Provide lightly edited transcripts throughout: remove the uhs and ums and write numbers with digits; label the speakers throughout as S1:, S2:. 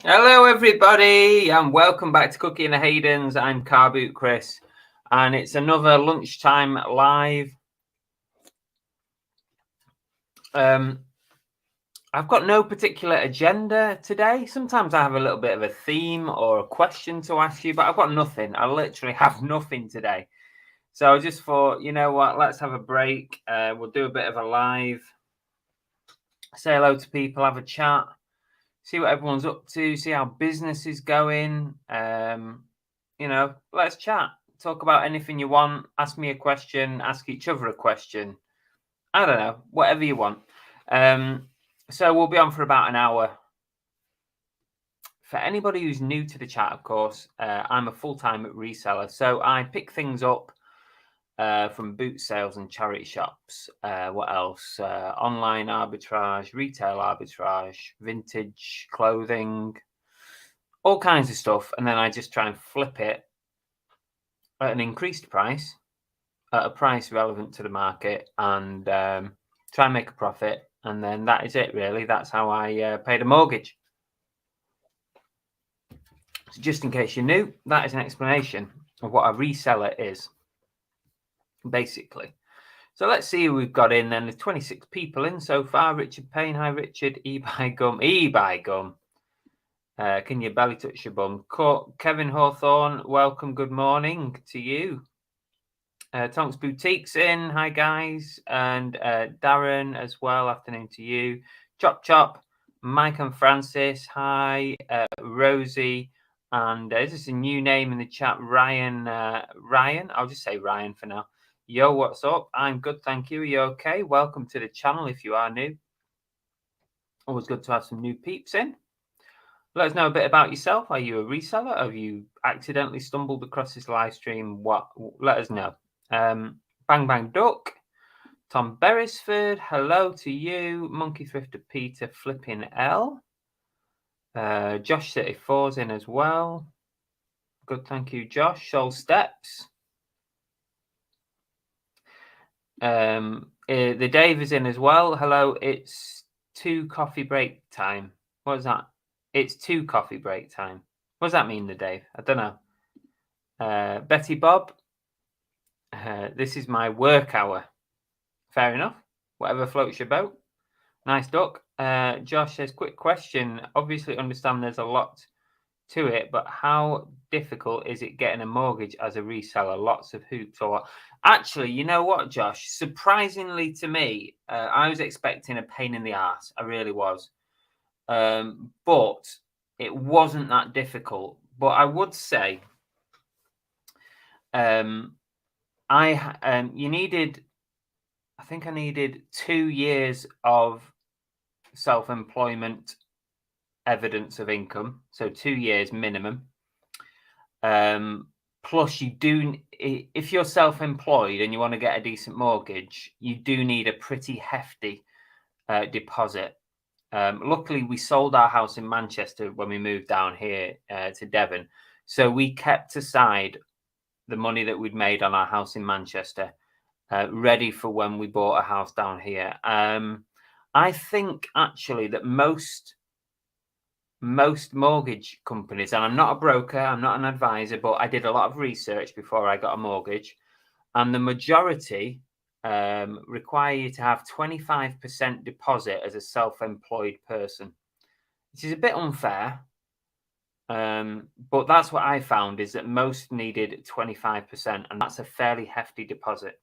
S1: Hello everybody and welcome back to Cookie and the Haydens. I'm Car Boot Chris and it's another lunchtime live. I've got no particular agenda today. Sometimes I have a little bit of a theme or a question to ask you, but I've got nothing. I literally have nothing today. So I just thought, you know what, let's have a break. We'll do a bit of a live, say hello to people, have a chat. See what everyone's up to, see how business is going. You know, let's chat. Talk about anything you want. Ask me a question. Ask each other a question. I don't know, whatever you want. So we'll be on for about an hour. For anybody who's new to the chat, of course, I'm a full-time reseller. So I pick things up from boot sales and charity shops. What else? Online arbitrage, retail arbitrage, vintage clothing, all kinds of stuff. And then I just try and flip it at an increased price, at a price relevant to the market, and try and make a profit. And then that is it, really. That's how I paid a mortgage. So just in case you're new, that is an explanation of what a reseller is, basically. So let's see who we've got in then. There's 26 people in so far. Richard Payne, hi Richard. E-Buy Gum, E-Buy Gum. Can you belly touch your bum? Kevin Hawthorne, welcome, good morning to you. Tonks Boutique's in, hi guys. And Darren as well, afternoon to you. Chop Chop, Mike and Francis, hi. Rosie, and this is a new name in the chat, Ryan. I'll just say Ryan for now. Yo, what's up? I'm good, thank you. Are you okay? Welcome to the channel if you are new. Always good to have some new peeps in. Let us know a bit about yourself. Are you a reseller? Have you accidentally stumbled across this live stream? What? Let us know. Bang Bang Duck, Tom Beresford, hello to you. Monkey Thrifter Peter, Flipping L. Josh 34's in as well. Good, thank you, Josh. Soul Steps. The Dave is in as well. Hello, it's 2 coffee break time. What is that? It's 2 coffee break time. What does that mean, the Dave? I don't know. Betty Bob, this is my work hour. Fair enough. Whatever floats your boat. Nice duck. Josh says, quick question. Obviously understand there's a lot to it, but how difficult is it getting a mortgage as a reseller? Lots of hoops or what? Actually, you know what, Josh? Surprisingly to me, I was expecting a pain in the ass. I really was. But it wasn't that difficult. But I would say I think I needed 2 years of self-employment evidence of income, so 2 years minimum. Plus, you do, if you're self-employed and you want to get a decent mortgage, you do need a pretty hefty deposit. Luckily, we sold our house in Manchester when we moved down here to Devon. So we kept aside the money that we'd made on our house in Manchester, ready for when we bought a house down here. I think actually that most mortgage companies, and I'm not a broker, I'm not an advisor, but I did a lot of research before I got a mortgage, and the majority require you to have 25% deposit as a self-employed person, which is a bit unfair. But that's what I found, is that most needed 25%, and that's a fairly hefty deposit.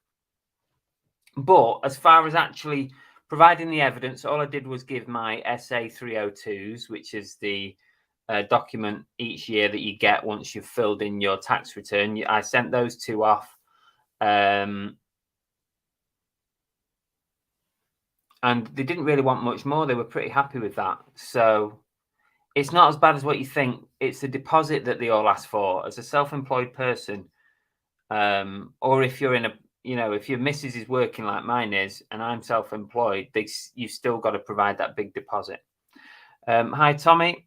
S1: But as far as actually providing the evidence, all I did was give my SA 302s, which is the document each year that you get once you've filled in your tax return. I sent those two off. And they didn't really want much more. They were pretty happy with that. So it's not as bad as what you think. It's the deposit that they all ask for as a self-employed person. Or if you're in a, if your missus is working like mine is, and I'm self-employed, you've still got to provide that big deposit. Hi, Tommy.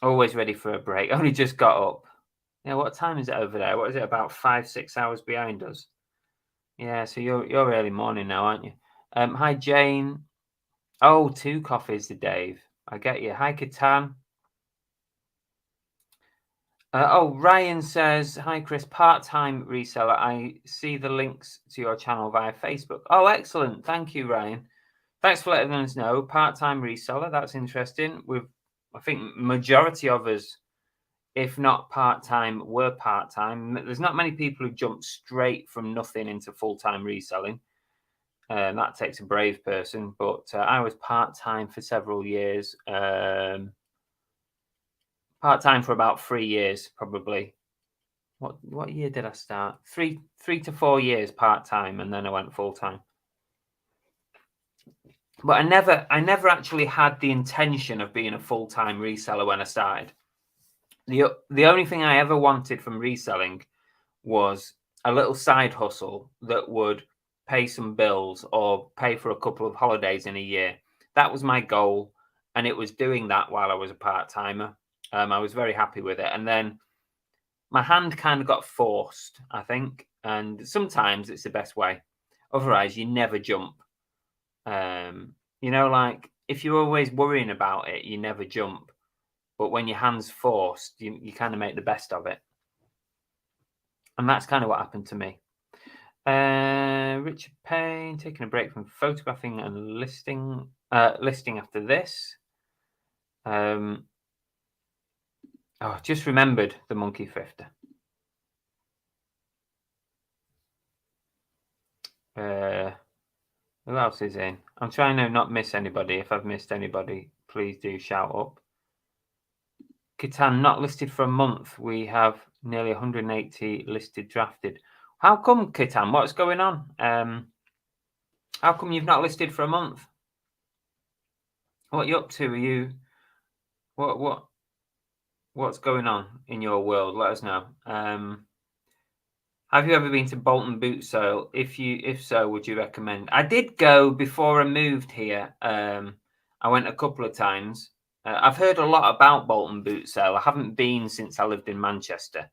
S1: Always ready for a break. Only just got up. Yeah, what time is it over there? What is it, about 5-6 hours behind us? Yeah, so you're early morning now, aren't you? Hi, Jane. Oh, 2 coffees to Dave. I get you. Hi, Katan. Ryan says, hi, Chris, part-time reseller. I see the links to your channel via Facebook. Oh, excellent. Thank you, Ryan. Thanks for letting us know. Part-time reseller. That's interesting. I think majority of us, if not part-time, were part-time. There's not many people who jump straight from nothing into full-time reselling. That takes a brave person, but I was part-time for several years. Part-time for about 3 years, probably. What year did I start? 3 to 4 years part-time, and then I went full-time. But I never actually had the intention of being a full-time reseller when I started. The only thing I ever wanted from reselling was a little side hustle that would pay some bills or pay for a couple of holidays in a year. That was my goal, and it was doing that while I was a part-timer. I was very happy with it, and then my hand kind of got forced, I think, and sometimes it's the best way. Otherwise, you never jump. Like if you're always worrying about it, you never jump. But when your hand's forced, you kind of make the best of it. And that's kind of what happened to me. Richard Payne, taking a break from photographing and listing after this. Just remembered the monkey thrifter. Who else is in? I'm trying to not miss anybody. If I've missed anybody, please do shout up. Kitan, not listed for a month. We have nearly 180 listed drafted. How come, Kitan? What's going on? How come you've not listed for a month? What are you up to? Are you what's going on in your world? Let us know. Have you ever been to Bolton Boot Sale? If so, would you recommend? I did go before I moved here. I went a couple of times. I've heard a lot about Bolton Boot Sale. I haven't been since I lived in Manchester.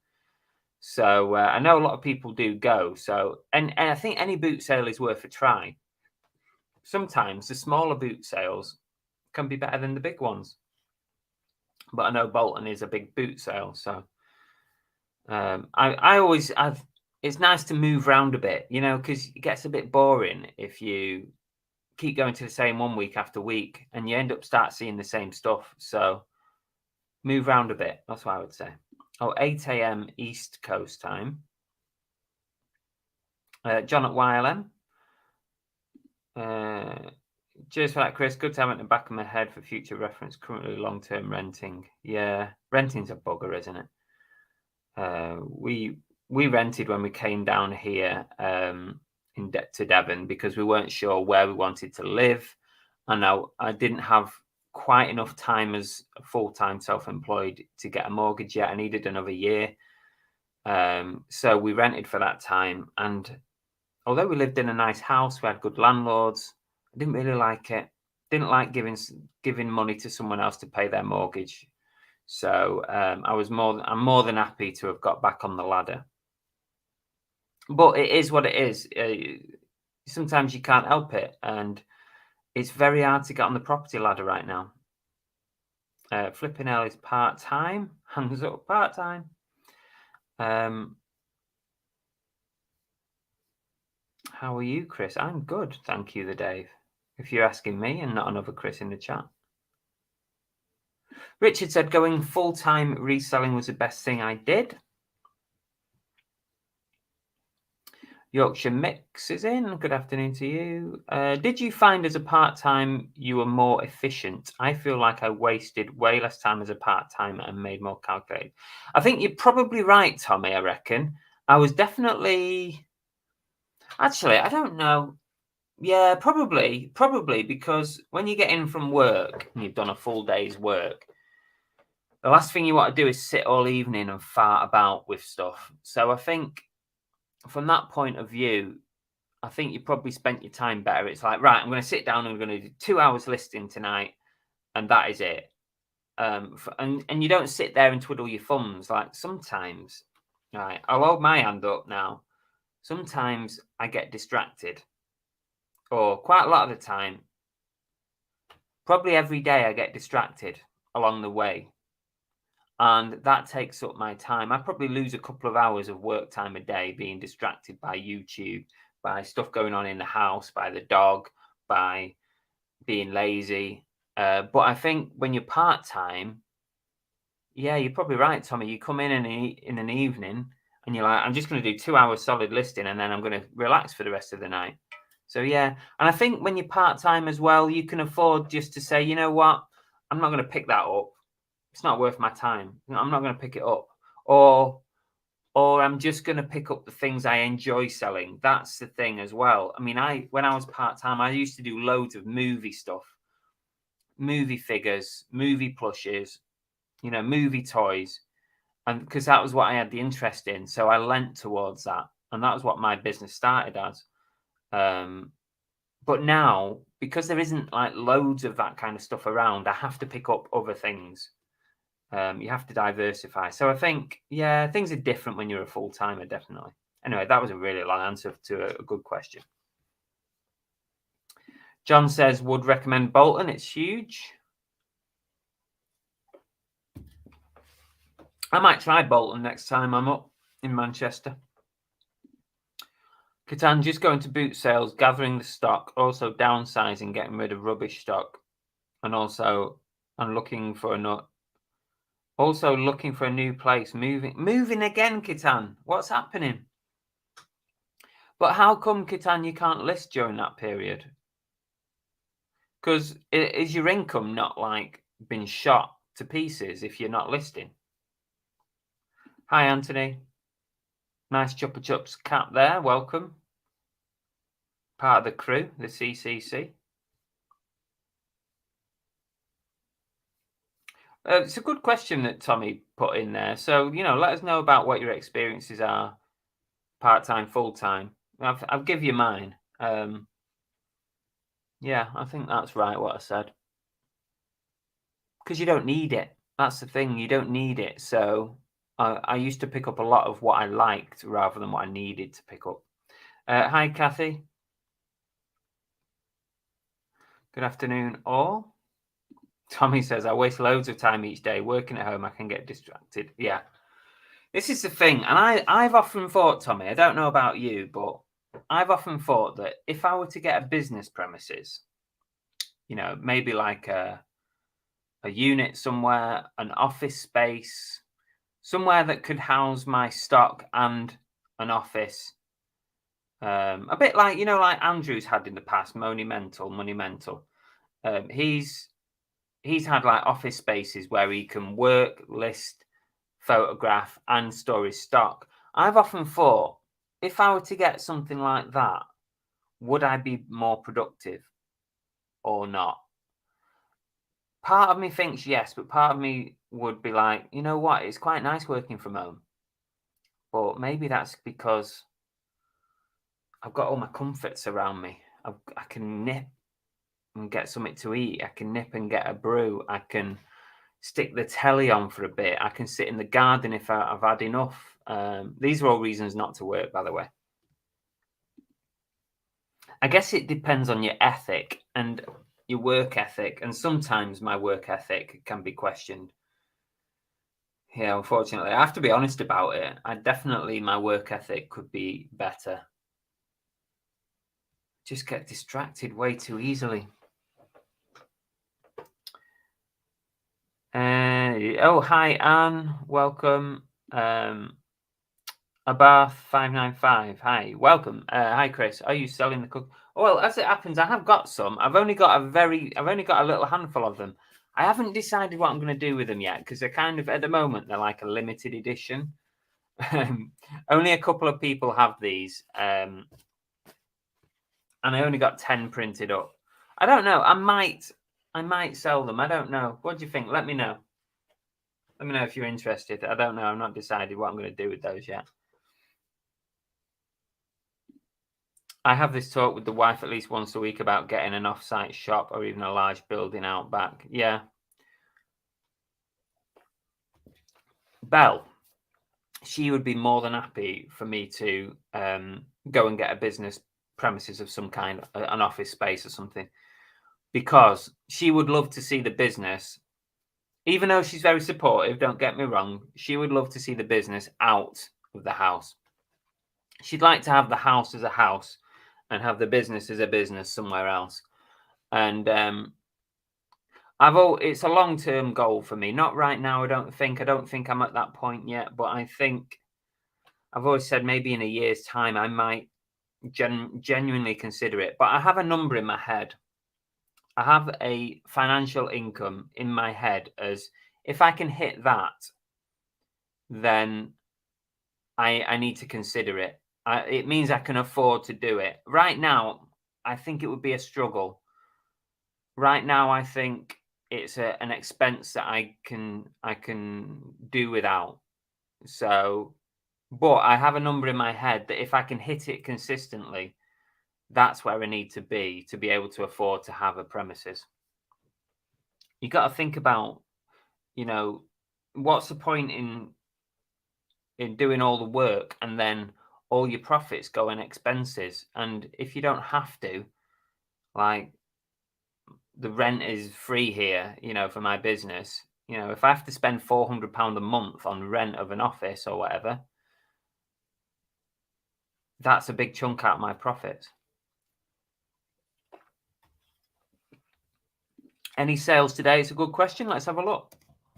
S1: So I know a lot of people do go. So and I think any boot sale is worth a try. Sometimes the smaller boot sales can be better than the big ones. But I know Bolton is a big boot sale, so it's nice to move around a bit, because it gets a bit boring if you keep going to the same one week after week, and you end up start seeing the same stuff. So move around a bit. That's what I would say. 8 a.m. East Coast time. John at YLM. Cheers for that, Chris. Good to have it in the back of my head for future reference. Currently long-term renting. Yeah, renting's a bugger, isn't it? We rented when we came down here to Devon because we weren't sure where we wanted to live, and I didn't have quite enough time as a full-time self-employed to get a mortgage yet. I needed another year, so we rented for that time. And although we lived in a nice house, we had good landlords. I didn't really like it. Didn't like giving money to someone else to pay their mortgage. So I'm more than happy to have got back on the ladder. But it is what it is. Sometimes you can't help it, and it's very hard to get on the property ladder right now. Flipping hell is part-time. Hands up, part-time. How are you, Chris? I'm good, thank you, Dave. If you're asking me and not another Chris in the chat. Richard said going full-time reselling was the best thing I did. Yorkshire Mix is in. Good afternoon to you. Did you find as a part-time you were more efficient? I feel like I wasted way less time as a part-timer and made more calculated. I think you're probably right, Tommy, I reckon. I was definitely... Actually, I don't know. Yeah, probably, because when you get in from work and you've done a full day's work, the last thing you want to do is sit all evening and fart about with stuff. So I think from that point of view, I think you probably spent your time better. It's like, right, I'm going to sit down and I'm going to do 2 hours listing tonight, and that is it. And you don't sit there and twiddle your thumbs. Like sometimes, right, I'll hold my hand up now. Sometimes I get distracted, or quite a lot of the time, probably every day I get distracted along the way. And that takes up my time. I probably lose a couple of hours of work time a day being distracted by YouTube, by stuff going on in the house, by the dog, by being lazy. But I think when you're part-time, yeah, you're probably right, Tommy. You come in an evening and you're like, I'm just going to do 2 hours solid listing and then I'm going to relax for the rest of the night. So, yeah. And I think when you're part-time as well, you can afford just to say, you know what? I'm not going to pick that up. It's not worth my time. I'm not going to pick it up. Or I'm just going to pick up the things I enjoy selling. That's the thing as well. I mean, when I was part-time, I used to do loads of movie stuff, movie figures, movie plushes, movie toys. And because that was what I had the interest in. So I lent towards that. And that was what my business started as. But now, because there isn't like loads of that kind of stuff around, I have to pick up other things. You have to diversify. So I think, yeah, things are different when you're a full-timer, definitely. Anyway, that was a really long answer to a good question. John says, would recommend Bolton. It's huge. I might try Bolton next time I'm up in Manchester. Catan, just going to boot sales, gathering the stock, also downsizing, getting rid of rubbish stock, and also I'm looking for a new place. Moving again, Catan. What's happening? But how come, Catan, you can't list during that period? Because is your income not like been shot to pieces if you're not listing? Hi, Anthony. Nice Chuppa Chups cap there. Welcome. Part of the crew, the CCC. It's a good question that Tommy put in there. So, let us know about what your experiences are, part-time, full-time. I'll give you mine. Yeah, I think that's right what I said. Because you don't need it. That's the thing. You don't need it. So I used to pick up a lot of what I liked rather than what I needed to pick up. Hi, Kathy. Good afternoon, all. Tommy says, I waste loads of time each day. Working at home, I can get distracted. Yeah. This is the thing. And I've often thought, Tommy, I don't know about you, but I've often thought that if I were to get a business premises, maybe like a unit somewhere, an office space, somewhere that could house my stock and an office. A bit like, like Andrew's had in the past, Monumental. He's had like office spaces where he can work, list, photograph, and store his stock. I've often thought, if I were to get something like that, would I be more productive or not? Part of me thinks yes, but part of me would be like, you know what? It's quite nice working from home. But maybe that's because I've got all my comforts around me. I can nip and get something to eat. I can nip and get a brew. I can stick the telly on for a bit. I can sit in the garden if I've had enough. These are all reasons not to work, by the way. I guess it depends on your ethic and your work ethic. And sometimes my work ethic can be questioned. Yeah, unfortunately, I have to be honest about it. My work ethic could be better. Just get distracted way too easily. Oh, hi, Anne. Welcome. Abath 595. Hi, welcome. Hi, Chris. Are you selling the cook? Well, as it happens, I have got some. I've only got a little handful of them. I haven't decided what I'm going to do with them yet because they're kind of, at the moment, they're like a limited edition. Only a couple of people have these, and I only got 10 printed up. I don't know. I might sell them. I don't know. What do you think? Let me know. Let me know if you're interested. I don't know. I'm not decided what I'm going to do with those yet. I have this talk with the wife at least once a week about getting an off-site shop or even a large building out back. Yeah. Belle, she would be more than happy for me to go and get a business premises of some kind, an office space or something, because she would love to see the business. Even though she's very supportive, don't get me wrong, she would love to see the business out of the house. She'd like to have the house as a house and have the business as a business somewhere else. And it's a long-term goal for me. Not right now, I don't think I'm at that point yet, but I think I've always said maybe in a year's time I might genuinely consider it. But I have a number in my head. I have a financial income in my head as if I can hit that, then I need to consider it. It means I can afford to do it. Right now, I think it would be a struggle. Right now, I think it's an expense that I can do without. So, but I have a number in my head that if I can hit it consistently, that's where I need to be able to afford to have a premises. You got to think about, what's the point in doing all the work and then all your profits go in expenses? And if you don't have to, like, the rent is free here, for my business. If I have to spend £400 a month on rent of an office or whatever, that's a big chunk out of my profits. Any sales today? It's a good question. Let's have a look.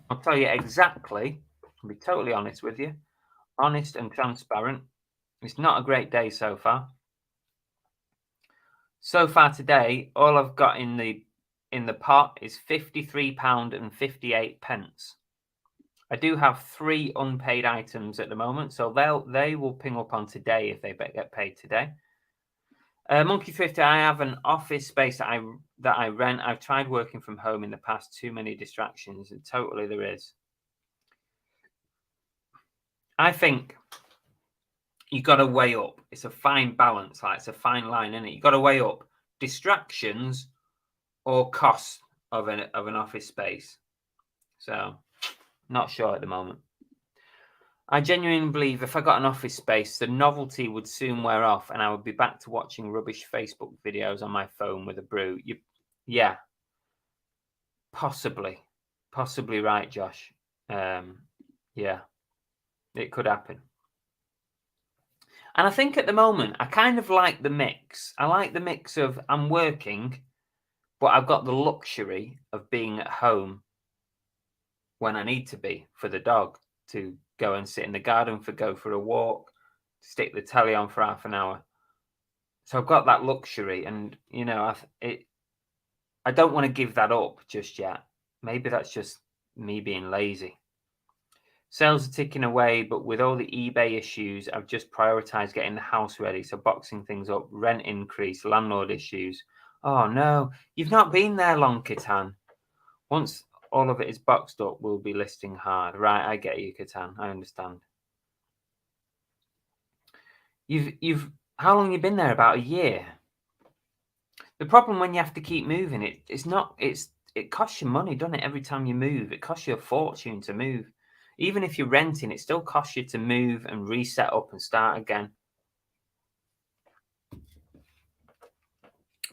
S1: I'll tell you exactly. I'll be totally honest with you. Honest and transparent. It's not a great day so far. So far today, all I've got in the pot is £53.58. I do have 3 unpaid items at the moment, so they will ping up on today if they get paid today. Monkey Thrifty, I have an office space that I rent. I've tried working from home in the past. Too many distractions, and totally there is. I think you got to weigh up. It's a fine balance, it's a fine line, isn't it? You got to weigh up distractions or costs of an office space. So, not sure at the moment. I genuinely believe if I got an office space, the novelty would soon wear off and I would be back to watching rubbish Facebook videos on my phone with a brew. Yeah, possibly right, Josh. Yeah, it could happen. And I think at the moment, I kind of like the mix. I like the mix of I'm working, but I've got the luxury of being at home when I need to be for the dog, to go and sit in the garden, go for a walk, stick the telly on for half an hour. So I've got that luxury, and I don't want to give that up just yet. Maybe that's just me being lazy. Sales are ticking away, but with all the eBay issues, I've just prioritized getting the house ready. So boxing things up, rent increase, landlord issues. Oh no, you've not been there long, Kitan. Once all of it is boxed up, we'll be listing hard. Right, I get you, Kitan. I understand. How long have you been there? About a year. The problem when you have to keep moving, it costs you money, doesn't it? Every time you move, it costs you a fortune to move. Even if you're renting, it still costs you to move and reset up and start again.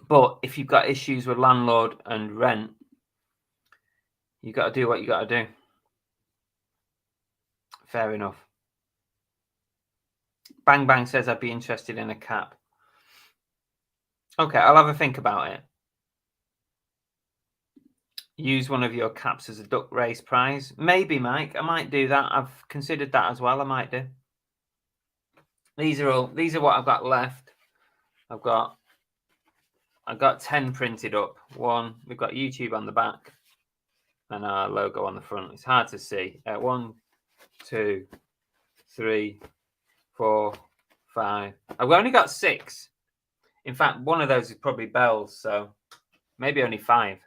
S1: But if you've got issues with landlord and rent, you got to do what you got to do. Fair enough. Bang Bang says I'd be interested in a cap. Okay, I'll have a think about it. Use one of your caps as a duck race prize. Maybe, Mike. I might do that. I've considered that as well. I might do. These are what I've got left. I've got 10 printed up. One, we've got YouTube on the back and our logo on the front. It's hard to see. 1, 2, 3, 4, 5. I've only got 6. In fact, one of those is probably Bell's, so maybe only 5.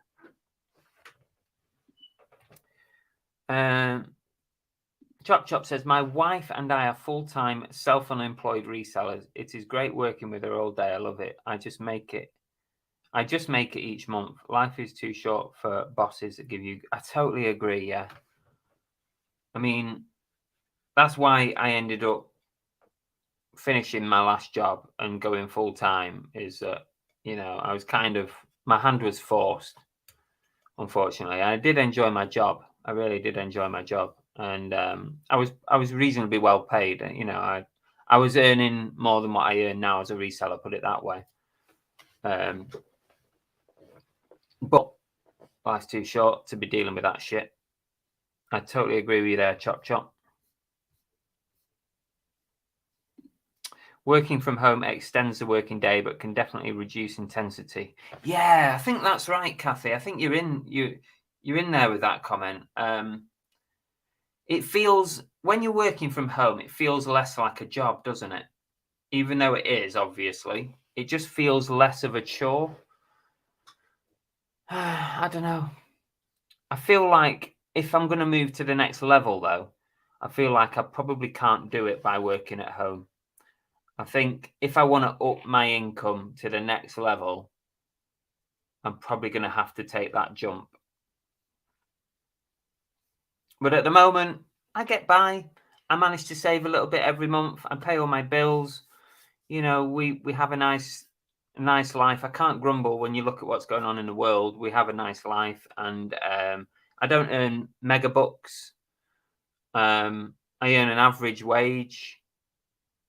S1: Chop Chop says, my wife and I are full-time self-unemployed resellers. It is great working with her all day. I love it. I just make it each month. Life is too short for bosses that give you... I totally agree, yeah. I mean, that's why I ended up finishing my last job and going full-time, is that, I was kind of... My hand was forced, unfortunately. I did enjoy my job. I really did enjoy my job. And I was reasonably well paid. I was earning more than what I earn now as a reseller, put it that way. But life's too short to be dealing with that shit. I totally agree with you there, Chop Chop. Working from home extends the working day, but can definitely reduce intensity. Yeah, I think that's right, Kathy. I think you're in there with that comment. It feels, when you're working from home, it feels less like a job, doesn't it? Even though it is, obviously. It just feels less of a chore. I don't know. I feel like if I'm going to move to the next level, though, I feel like I probably can't do it by working at home. I think if I want to up my income to the next level, I'm probably going to have to take that jump. But at the moment, I get by. I manage to save a little bit every month. I pay all my bills. We have a nice life. I can't grumble when you look at what's going on in the world. We have a nice life, and I don't earn mega bucks. I earn an average wage,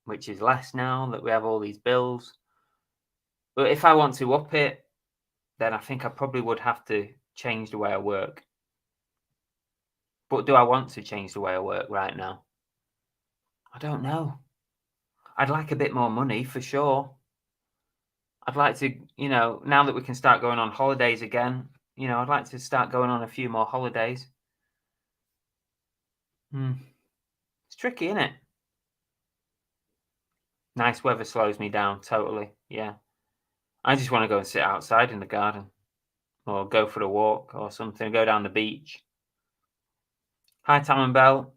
S1: which is less now that we have all these bills. But if I want to up it, then I think I probably would have to change the way I work. But do I want to change the way I work right now? I don't know. I'd like a bit more money for sure. I'd like to, now that we can start going on holidays again, I'd like to start going on a few more holidays. It's tricky, isn't it? Nice weather slows me down, totally. Yeah. I just want to go and sit outside in the garden or go for a walk or something, go down the beach. Hi, Tam and Bell.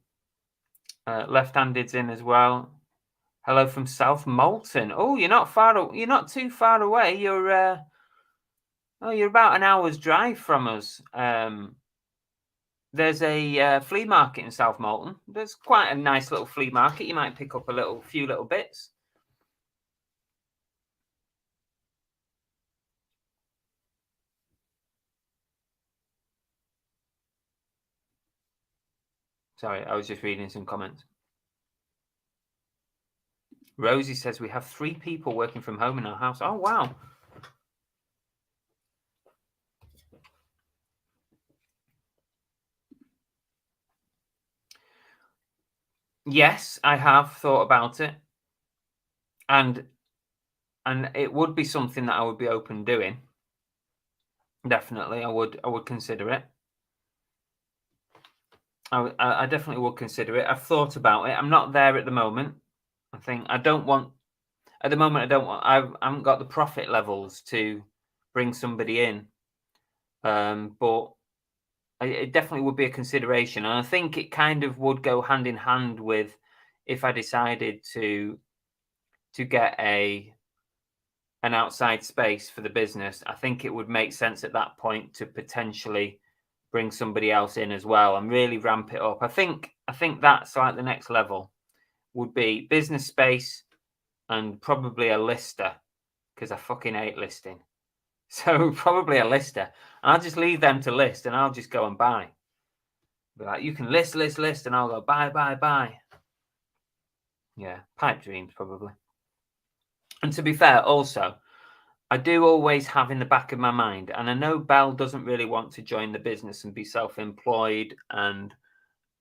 S1: Left-handed's in as well. Hello from South Molton. Oh, you're not too far away. You're about an hour's drive from us. There's a flea market in South Molton. There's quite a nice little flea market. You might pick up a few little bits. Sorry, I was just reading some comments. Rosie says we have 3 people working from home in our house. Oh, wow. Yes, I have thought about it. And it would be something that I would be open doing. Definitely, I would consider it. I definitely would consider it. I've thought about it. I'm not there at the moment. I think I haven't got the profit levels to bring somebody in. But it definitely would be a consideration. And I think it kind of would go hand in hand with if I decided to get a an outside space for the business, I think it would make sense at that point to potentially bring somebody else in as well and really ramp it up. I think that's like the next level would be business space and probably a lister, because I fucking hate listing. So probably a lister. And I'll just leave them to list and I'll just go and buy. Be like, you can list, and I'll go buy. Yeah, pipe dreams probably. And to be fair, also, I do always have in the back of my mind, and I know Belle doesn't really want to join the business and be self-employed and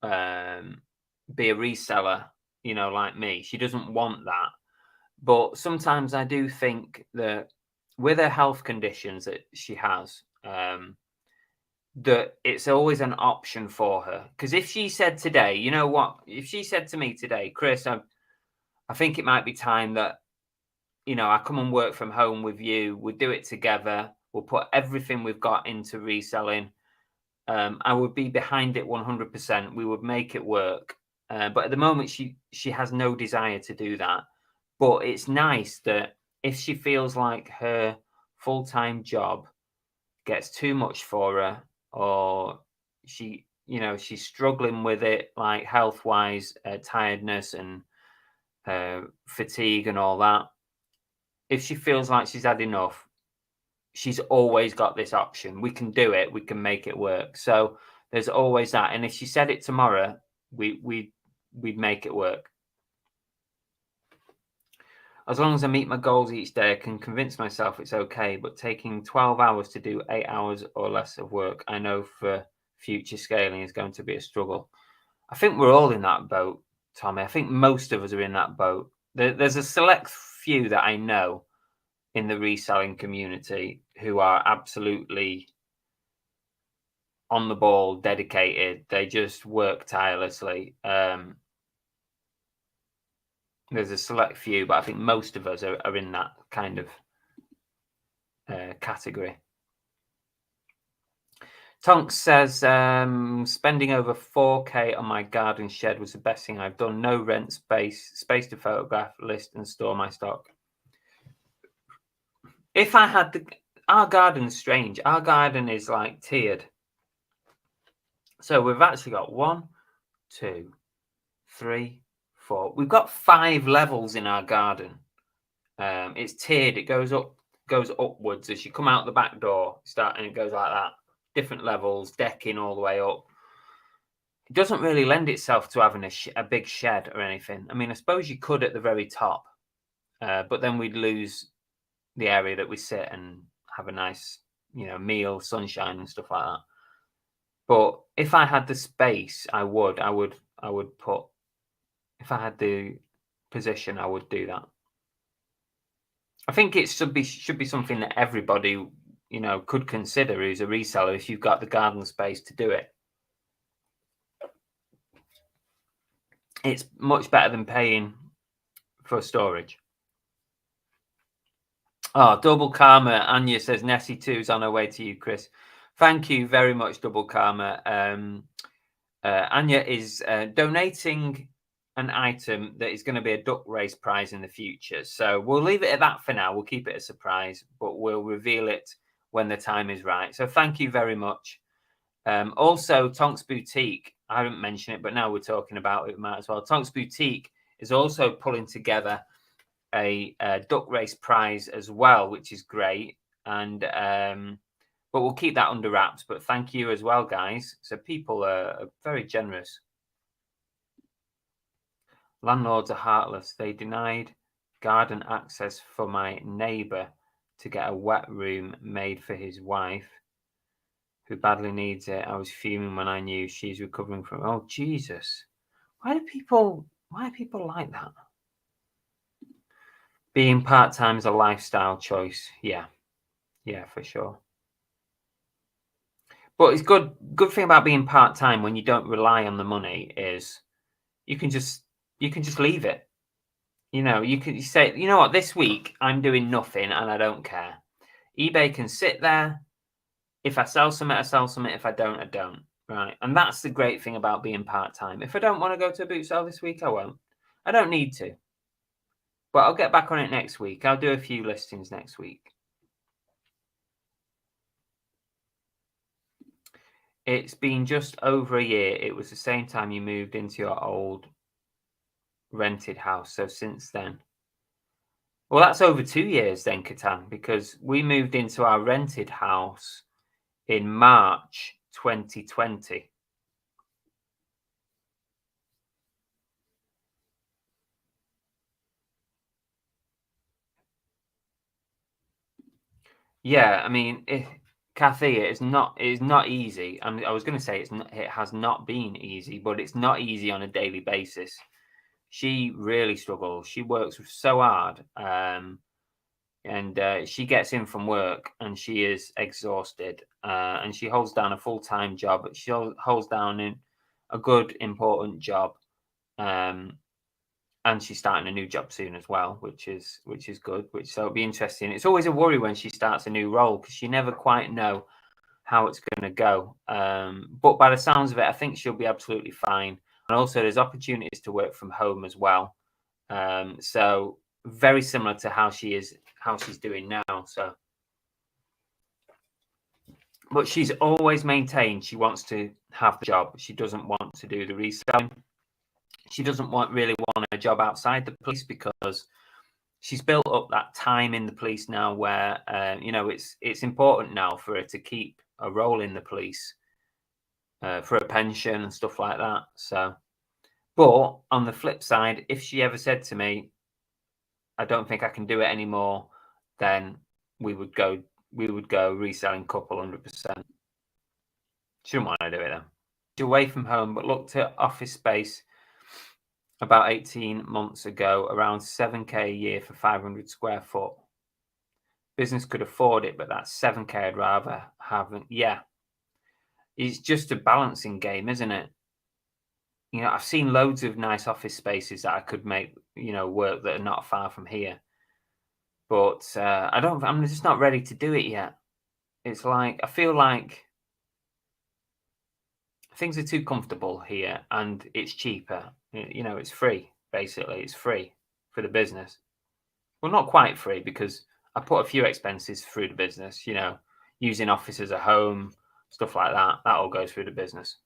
S1: be a reseller, like me. She doesn't want that. But sometimes I do think that with her health conditions that she has, that it's always an option for her. Because if she said today, you know what? If she said to me today, Chris, I think it might be time that, I come and work from home with you. We'll do it together. We'll put everything we've got into reselling. I would be behind it 100%. We would make it work. But at the moment, she has no desire to do that. But it's nice that if she feels like her full-time job gets too much for her, or she's struggling with it, like health-wise, tiredness and fatigue and all that. If she feels like she's had enough, she's always got this option. We can do it. We can make it work. So there's always that. And if she said it tomorrow, we'd make it work. As long as I meet my goals each day, I can convince myself it's okay. But taking 12 hours to do 8 hours or less of work, I know for future scaling is going to be a struggle. I think we're all in that boat, Tommy. I think most of us are in that boat. There's a select few that I know in the reselling community who are absolutely on the ball, dedicated. They just work tirelessly. There's a select few, but I think most of us are in that kind of category. Tonks says, spending over 4K on my garden shed was the best thing I've done. No rent space to photograph, list and store my stock. If I had our garden's strange. Our garden is like tiered. So we've actually got 1, 2, 3, 4. We've got 5 levels in our garden. It's tiered. It goes upwards as you come out the back door. And it goes like that. Different levels, decking all the way up. It doesn't really lend itself to having a big shed or anything. I mean, I suppose you could at the very top, but then we'd lose the area that we sit and have a nice, meal, sunshine and stuff like that. But if I had the space, I would put. If I had the position, I would do that. I think it should be something that everybody, could consider who's a reseller if you've got the garden space to do it. It's much better than paying for storage. Oh, double karma. Anya says Nessie 2 is on her way to you, Chris. Thank you very much, double karma. Anya is donating an item that is going to be a duck race prize in the future. So we'll leave it at that for now. We'll keep it a surprise, but we'll reveal it when the time is right. So thank you very much. Also, Tonks Boutique. I haven't mentioned it, but now we're talking about it, we might as well. Tonks Boutique is also pulling together a duck race prize as well, which is great. And but we'll keep that under wraps. But thank you as well, guys. So people are very generous. Landlords are heartless. They denied garden access for my neighbour to get a wet room made for his wife, who badly needs it. I was fuming when I knew she's recovering from. Oh Jesus! Why are people like that? Being part-time is a lifestyle choice. Yeah, for sure. But it's good thing about being part-time when you don't rely on the money is you can just leave it. You can say, you know what, this week I'm doing nothing and I don't care. eBay can sit there. If I sell something, I sell something. If I don't, I don't. Right. And that's the great thing about being part-time. If I don't want to go to a boot sale this week, I won't. I don't need to. But I'll get back on it next week. I'll do a few listings next week. It's been just over a year. It was the same time you moved into your old rented house. So since then. Well, that's over 2 years then, Catan, because we moved into our rented house in March 2020. Yeah, I mean, Kathy, it is not easy. I mean, I was going to say it has not been easy, but it's not easy on a daily basis. She really struggles. She works so hard, and she gets in from work and she is exhausted, and she holds down a full-time job. But she holds down in a good, important job, and she's starting a new job soon as well, which is good. So it'll be interesting. It's always a worry when she starts a new role because you never quite know how it's going to go. But by the sounds of it, I think she'll be absolutely fine. And also, there's opportunities to work from home as well. So very similar to how she's doing now. So, but she's always maintained she wants to have the job. She doesn't want to do the reselling. She doesn't really want a job outside the police because she's built up that time in the police now where it's important now for her to keep a role in the police, for a pension and stuff like that. So, but on the flip side, if she ever said to me, I don't think I can do it anymore, then we would go reselling couple 100%. She wouldn't want to do it then. She's away from home, but looked at office space about 18 months ago, around 7k a year for 500 square foot. Business could afford it, but that's 7k I'd rather have. Yeah, it's just a balancing game, isn't it? You know, I've seen loads of nice office spaces that I could make, work that are not far from here. But I'm just not ready to do it yet. It's like, I feel like things are too comfortable here and it's cheaper. It's free, basically. It's free for the business. Well, not quite free because I put a few expenses through the business, using office as a home, stuff like that. That all goes through the business.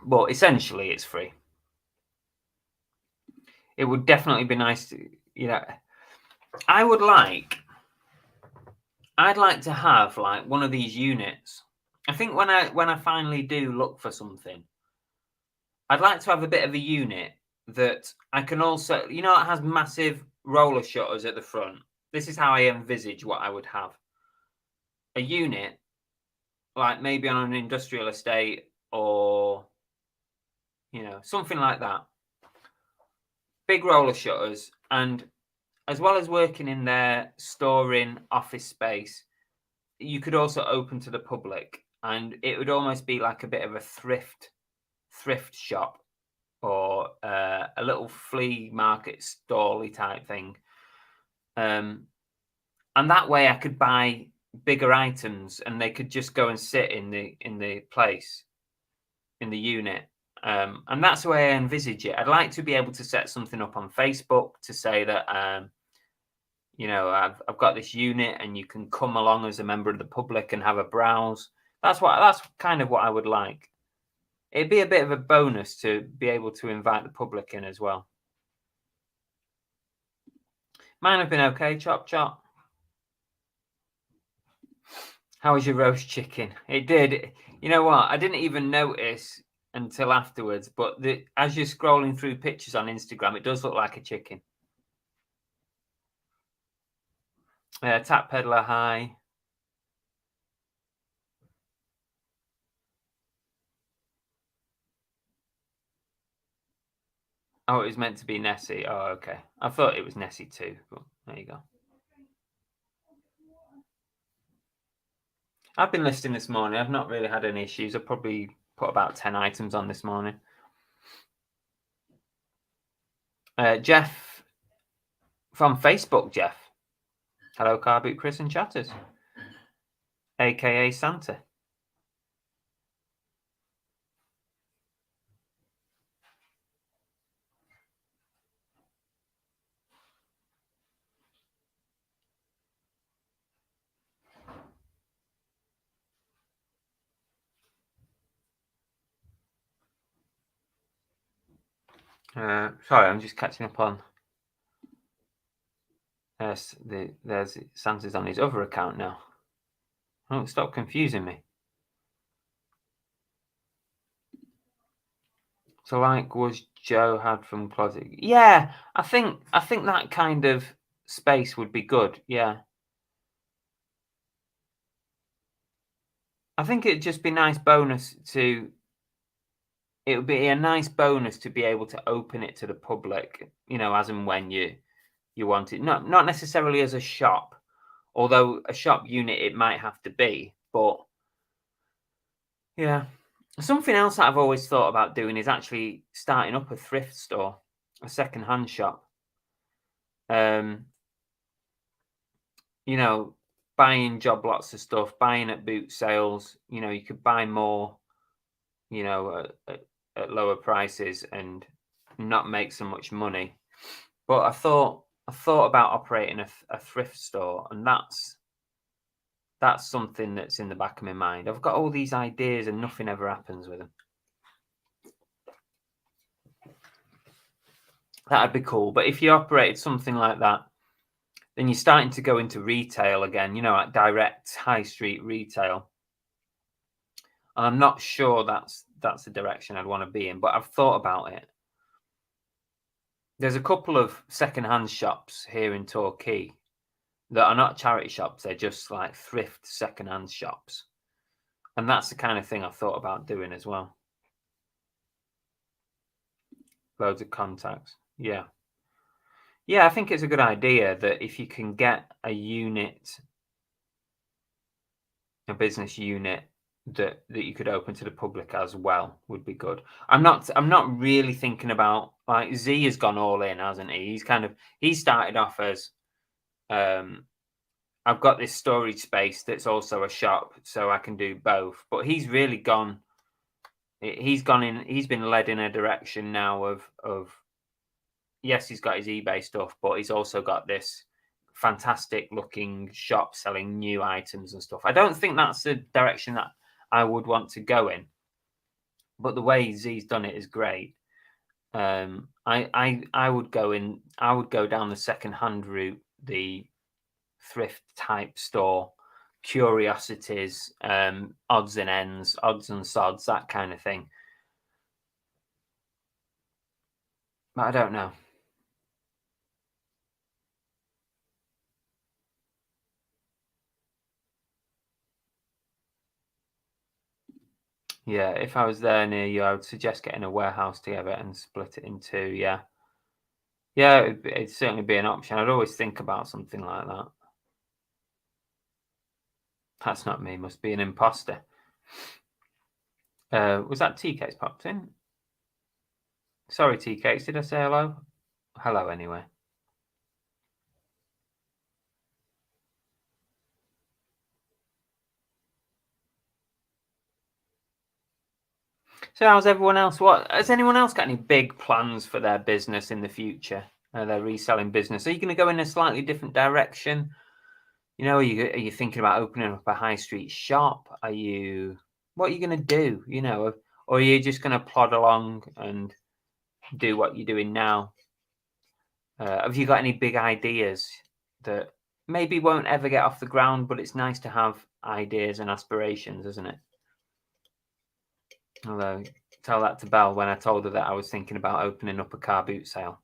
S1: But essentially, it's free. It would definitely be nice to, I'd like to have like one of these units. I think when I finally do look for something, I'd like to have a bit of a unit that I can also, it has massive roller shutters at the front. This is how I envisage what I would have. A unit, like maybe on an industrial estate or, something like that. Big roller shutters. And as well as working in there, storing office space, you could also open to the public. And it would almost be like a bit of a thrift shop, or a little flea market stall-y type thing. And that way I could buy bigger items and they could just go and sit in the place, in the unit. And that's the way I envisage it. I'd like to be able to set something up on Facebook to say that, I've got this unit and you can come along as a member of the public and have a browse. That's kind of what I would like. It'd be a bit of a bonus to be able to invite the public in as well. Mine have been okay, chop chop. How was your roast chicken? It did. You know what? I didn't even notice until afterwards, but as you're scrolling through pictures on Instagram, it does look like a chicken. Tap Peddler, hi. Oh, it was meant to be Nessie. Oh, okay. I thought it was Nessie too, but there you go. I've been listing this morning. I've not really had any issues. I've probably put about 10 items on this morning. Jeff from Facebook, Jeff. Hello, Car Boot Chris and Chatters, aka Santa. Sorry, I'm just catching up on. There's Santa's on his other account now. Don't stop confusing me. So like was Joe had from closet. Yeah, I think that kind of space would be good. Yeah. I think it'd just be nice bonus to it would be a nice bonus to be able to open it to the public, as and when you want it. Not necessarily as a shop, although a shop unit it might have to be, but yeah. Something else that I've always thought about doing is actually starting up a thrift store, a second-hand shop. Um, buying job lots of stuff, buying at boot sales. You could buy more, at lower prices and not make so much money. But I thought about operating a thrift store, and that's something that's in the back of my mind. I've got all these ideas and nothing ever happens with them. That'd be cool. But if you operated something like that, then you're starting to go into retail again, like direct high street retail. And I'm not sure that's the direction I'd want to be in, but I've thought about it. There's a couple of second-hand shops here in Torquay that are not charity shops. They're just like thrift second-hand shops. And that's the kind of thing I've thought about doing as well. Loads of contacts. Yeah. Yeah, I think it's a good idea that if you can get a business unit that you could open to the public as well would be good. I'm not really thinking about, like, Z has gone all in, hasn't he? He started off as I've got this storage space that's also a shop, so I can do both. But he's really gone. He's gone in. He's been led in a direction now of yes, he's got his eBay stuff, but he's also got this fantastic looking shop selling new items and stuff. I don't think that's the direction that I would want to go in, but the way Z's done it is great. I would go down the second hand route, the thrift type store, curiosities, odds and ends, odds and sods, that kind of thing. But I don't know. Yeah, if I was there near you, I would suggest getting a warehouse together and split it in two. Yeah. Yeah, it'd certainly be an option. I'd always think about something like that. That's not me, must be an imposter. Was that T-Cakes popped in? Sorry, T-Cakes, did I say hello? Hello, anyway. So how's everyone else? Has anyone else got any big plans for their business in the future? Their reselling business? Are you going to go in a slightly different direction? Are you thinking about opening up a high street shop? What are you going to do? Or are you just going to plod along and do what you're doing now? Have you got any big ideas that maybe won't ever get off the ground, but it's nice to have ideas and aspirations, isn't it? Although, tell that to Belle when I told her that I was thinking about opening up a car boot sale.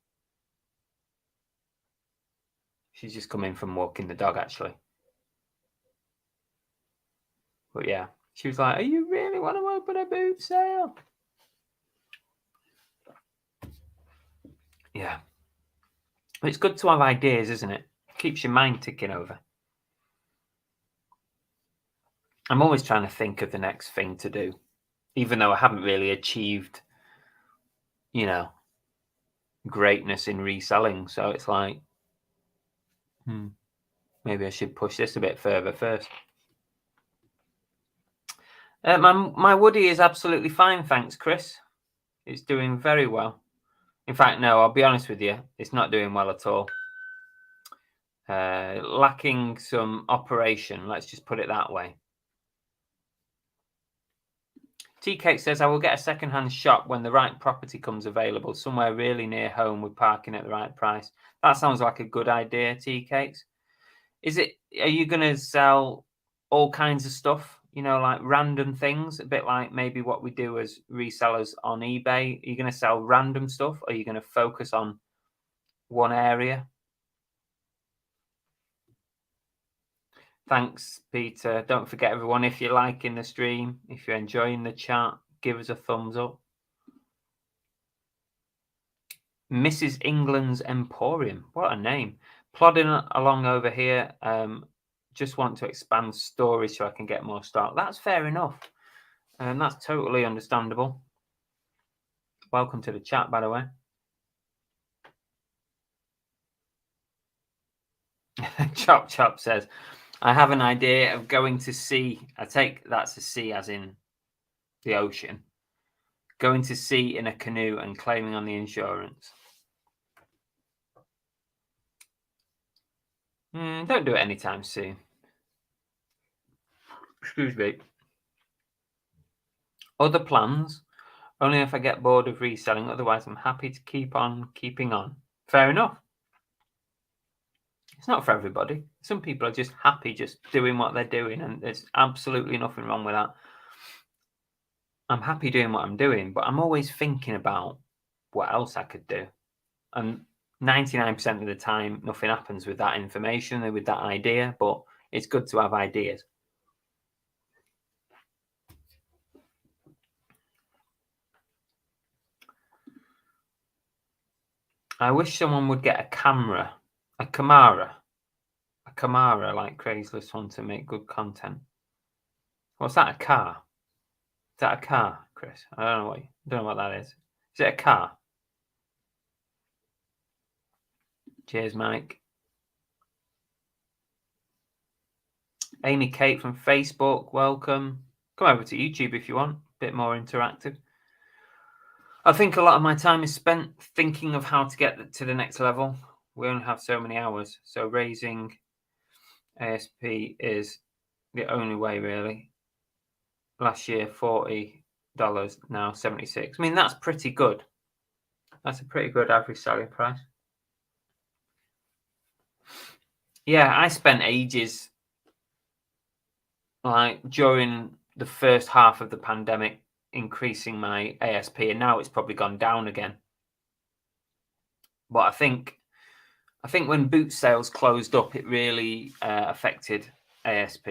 S1: She's just come in from walking the dog, actually. But yeah, she was like, "Oh, you really want to open a boot sale?" Yeah. But it's good to have ideas, isn't it? Keeps your mind ticking over. I'm always trying to think of the next thing to do, even though I haven't really achieved, greatness in reselling. So it's like, maybe I should push this a bit further first. My Woody is absolutely fine, thanks, Chris. It's doing very well. In fact, no, I'll be honest with you, it's not doing well at all. Lacking some operation, let's just put it that way. Tea says, I will get a second-hand shop when the right property comes available, somewhere really near home with parking at the right price. That sounds like a good idea, Tea. Are you going to sell all kinds of stuff, like random things, a bit like maybe what we do as resellers on eBay? Are you going to sell random stuff, or are you going to focus on one area? Thanks, Peter. Don't forget, everyone, if you're liking the stream, if you're enjoying the chat, give us a thumbs up. Mrs. England's Emporium. What a name. Plodding along over here. Just want to expand storage so I can get more stock. That's fair enough. That's totally understandable. Welcome to the chat, by the way. Chop says, I have an idea of going to sea. I take that's a sea as in the ocean. Going to sea in a canoe and claiming on the insurance. Don't do it anytime soon. Excuse me. Other plans? Only if I get bored of reselling. Otherwise, I'm happy to keep on keeping on. Fair enough. It's not for everybody. Some people are just happy just doing what they're doing, and there's absolutely nothing wrong with that. I'm happy doing what I'm doing, but I'm always thinking about what else I could do. And 99% of the time, nothing happens with that information or with that idea, but it's good to have ideas. I wish someone would get a camera, a Camara like Craigslist one to make good content. What's that, a car? Is that a car, Chris? I don't know what that is. Is it a car? Cheers, Mike. Amy Kate from Facebook, welcome. Come over to YouTube if you want, a bit more interactive. I think a lot of my time is spent thinking of how to get to the next level. We only have so many hours, so raising ASP is the only way, really. Last year, $40, now 76. I mean, that's pretty good. That's a pretty good average selling price. Yeah, I spent ages, like during the first half of the pandemic, increasing my ASP, and now it's probably gone down again. But I think when boot sales closed up, it really affected ASP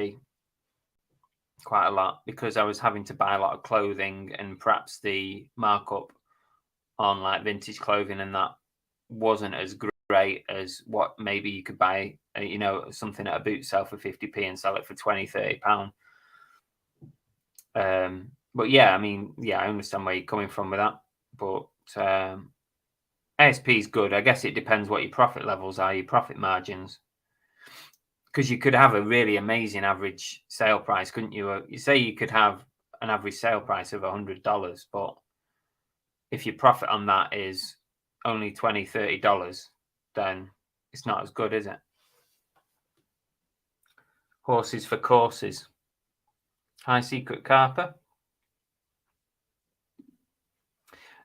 S1: quite a lot, because I was having to buy a lot of clothing, and perhaps the markup on like vintage clothing and that wasn't as great as what maybe you could buy, something at a boot sale for 50p and sell it for 20-30 pound. But yeah, I mean, yeah, I understand where you're coming from with that, but ASP is good. I guess it depends what your profit levels are, your profit margins, because you could have a really amazing average sale price, couldn't you? You say you could have an average sale price of $100, but if your profit on that is only $20-30, then it's not as good, is it? Horses for courses. Hi, Secret Carper.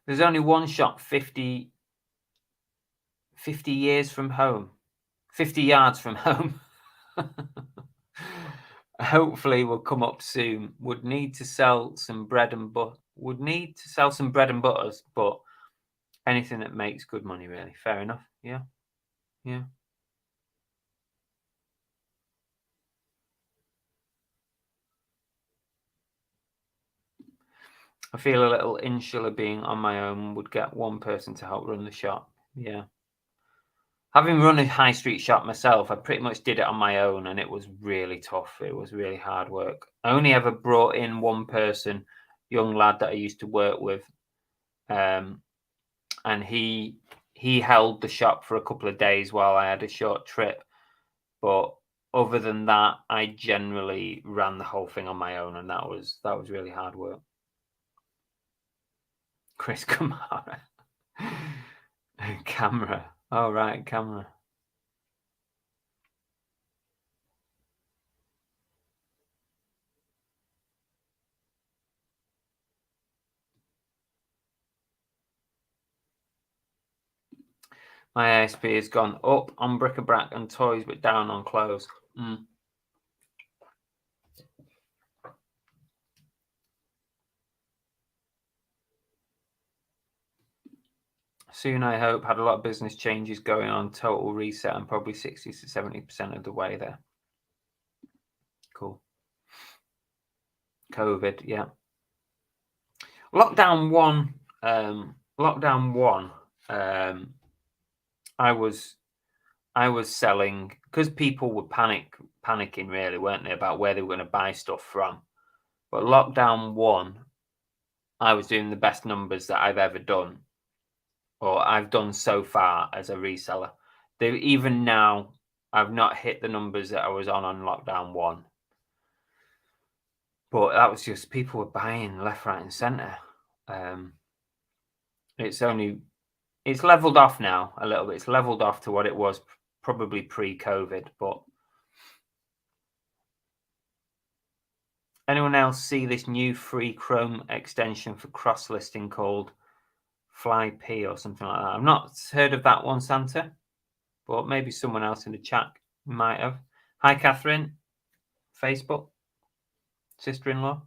S1: There's only one shop 50 years from home, 50 yards from home. Hopefully will come up soon. Would need to sell some bread and butters, but anything that makes good money, really. Fair enough. Yeah. I feel a little insular being on my own. Would get one person to help run the shop. Yeah. Having run a high street shop myself, I pretty much did it on my own, and it was really tough. It was really hard work. I only ever brought in one person, young lad that I used to work with, and he held the shop for a couple of days while I had a short trip. But other than that, I generally ran the whole thing on my own, and that was really hard work. Chris Kamara. Camera. Oh, right, camera. My ASP has gone up on bric-a-brac and toys, but down on clothes. Soon, I hope. Had a lot of business changes going on. Total reset. I'm probably 60 to 70% of the way there. Cool. COVID, yeah. Lockdown one. I was selling because people were panicking really, weren't they, about where they were going to buy stuff from. But lockdown one, I was doing the best numbers that I've ever done, or I've done so far as a reseller. Even now, I've not hit the numbers that I was on lockdown one. But that was just people were buying left, right, and centre. It's leveled off now a little bit. It's leveled off to what it was probably pre-COVID. But anyone else see this new free Chrome extension for cross-listing called Fly P or something like that? I've not heard of that one, Santa, but maybe someone else in the chat might have. Hi, Catherine. Facebook. Sister-in-law.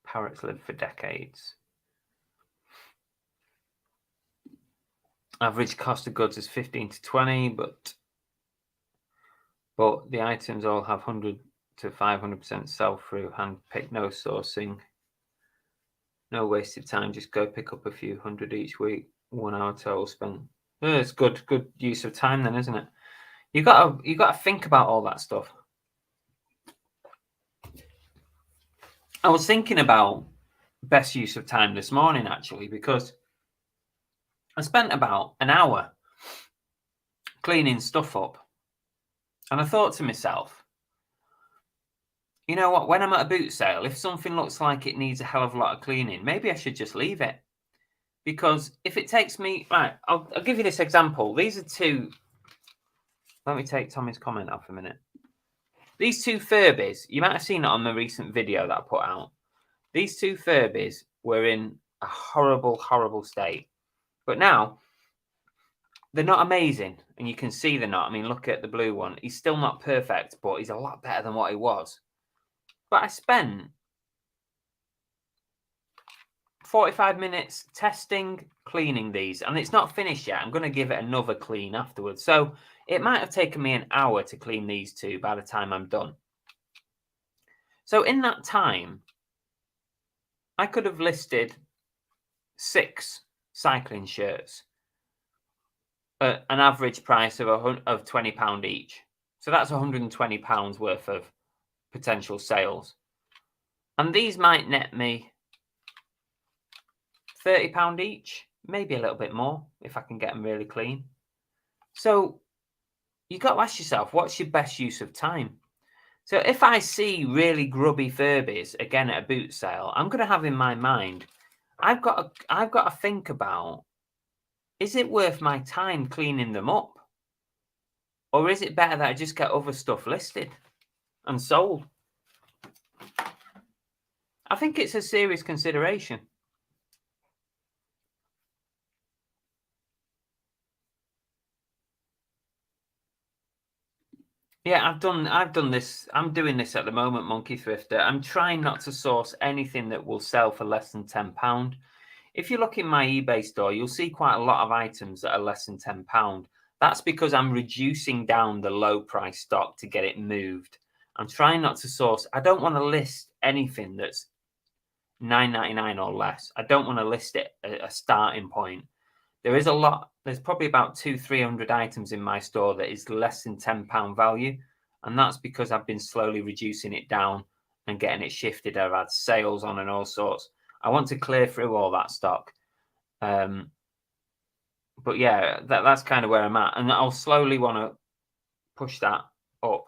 S1: Parrots live for decades. Average cost of goods is 15 to 20, but the items all have 100 to 500% sell-through, hand-picked, no sourcing, no wasted time. Just go pick up a few hundred each week. 1 hour total spent. It's good use of time then, isn't it? You got to think about all that stuff. I was thinking about best use of time this morning actually, because I spent about an hour cleaning stuff up, and I thought to myself, you know what, when I'm at a boot sale, if something looks like it needs a hell of a lot of cleaning, maybe I should just leave it. Because if it takes me, right, I'll give you this example. These are two, let me take Tommy's comment off a minute. These two Furbies, you might have seen it on the recent video that I put out. These two Furbies were in a horrible, horrible state. But now, they're not amazing, and you can see they're not. I mean, look at the blue one. He's still not perfect, but he's a lot better than what he was. But I spent 45 minutes testing, cleaning these, and it's not finished yet. I'm going to give it another clean afterwards. So it might have taken me an hour to clean these two by the time I'm done. So in that time, I could have listed 6 cycling shirts at an average price of £20 each. So that's £120 worth of potential sales. And these might net me £30 each, maybe a little bit more if I can get them really clean. So you got to ask yourself, what's your best use of time? So if I see really grubby Furbies again at a boot sale, I'm going to have in my mind, I've got to think about, is it worth my time cleaning them up? Or is it better that I just get other stuff listed and sold? I think it's a serious consideration. Yeah, I've done this. I'm doing this at the moment, Monkey Thrifter. I'm trying not to source anything that will sell for less than £10. If you look in my eBay store, you'll see quite a lot of items that are less than £10. That's because I'm reducing down the low price stock to get it moved. I'm trying not to source. I don't want to list anything that's £9.99 or less. I don't want to list it at a starting point. There is a lot. There's probably about 200-300 items in my store that is less than £10 value. And that's because I've been slowly reducing it down and getting it shifted. I've had sales on and all sorts. I want to clear through all that stock. But yeah, that's kind of where I'm at. And I'll slowly want to push that up.